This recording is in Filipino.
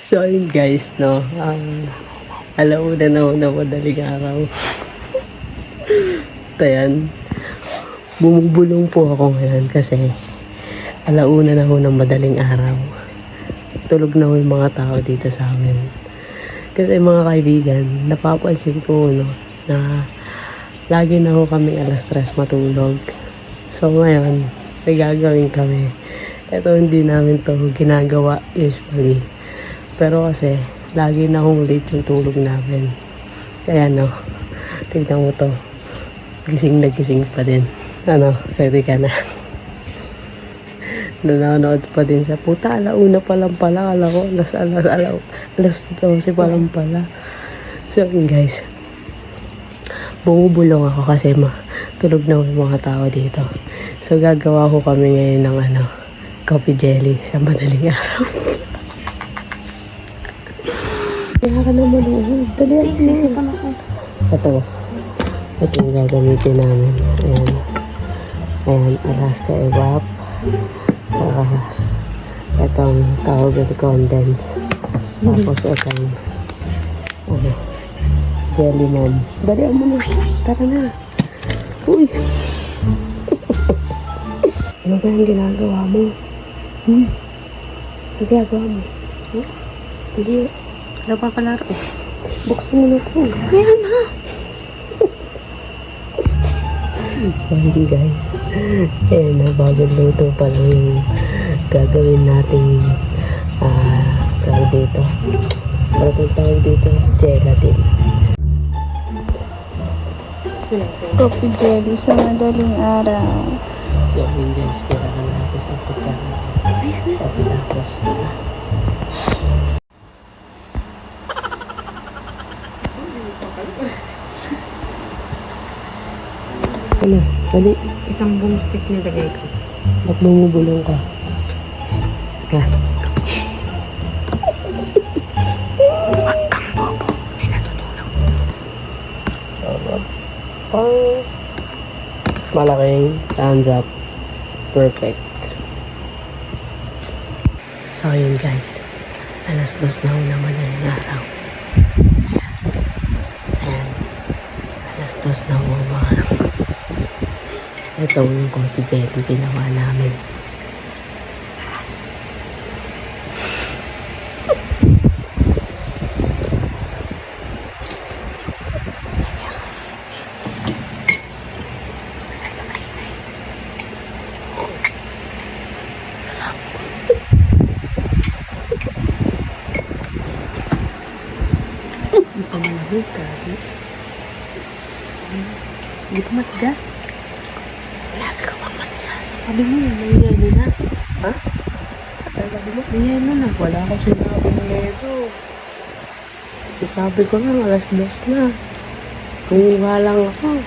So, ayun guys, no. Alauna na ho na madaling araw. Tayan. Bumubulong po ako ngayon kasi alauna na ho ng madaling araw. Tulog na ho yung mga tao dito sa amin. Kasi mga kaibigan, napapansin ko, no, na lagi na ho kami alas 3 matulog. So, ngayon, may gagawin kami. Ito hindi namin to ginagawa usually. Pero kasi, lagi na hong late yung tulog namin. Kaya no, tignan mo to. Gising na gising pa din. Ano, ready ka na? Nanonood pa din siya. Puta, alauna pa lang pala. Kala ko, alas 12 pa lang pala. So, yun guys. Bumubulong ako kasi tulog na yung mga tao dito. So, gagawa ko kami ngayon ng coffee jelly sa madaling araw. Kaya ka naman ulit. Dali ako. Sisipan ako. Ito yung gagamitin namin. Ayan. Ayan, Alaska Evap. Saka itong Cowbell Condense. Tapos itong Jelly Mom. Dali mo na. Tara na. Uy. Ano ba yung ginagawa mo? Ano ginagawa mo? Dali. Wala pa palaro. Buksan mo na ito. Meron na. Sorry guys. Ayan na, bagong luto pa lang yung gagawin nating tawag dito. Bagong tawag dito, gelatin. Coffee jelly sa madaling araw. So, yun guys, kailangan natin sa kutsara. Tapos, ano? Dali. Isang boomstick nilagay ko. Ba't bumubulong ka? Ha? Huwag kang bobo. May natutulog. Sarap. Pang malaking thumbs up. Perfect. So, yun guys. Alas 2 na ho na madaling araw. Ayan. Alas 2 na ho mga ito yung coffee jelly ginawa namin. Hindi pa malahig ka. Hindi pa matigas. Grabe ka pang matigas. Sabi mo, may yelo na. Ha? Sabi mo, may yelo na. Wala akong sinabi ng yelo. Sabi ko lang, alas 2 na. Kung lang ako.